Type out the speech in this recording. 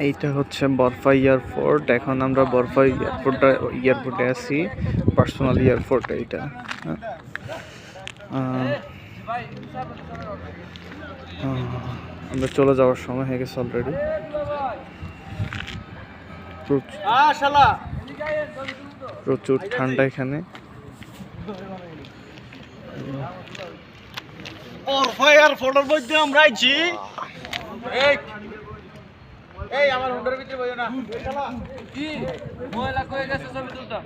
এইটা হচ্ছে বরফা এয়ারপোর্ট। এখন আমরা বরফা এয়ারপোর্টে আছি, পার্সোনাল এয়ারপোর্ট এইটা। আমরা চলে যাওয়ার সময় হয়ে গেছে অলরেডি। প্রচুর ঠান্ডা এখানে। বরফা এয়ারপোর্টের মধ্যে আমরা আইছি। এই আমার হুন্ডার ভিতরে বইও না কি ময়লা কই গেছে ছবি তুলতা।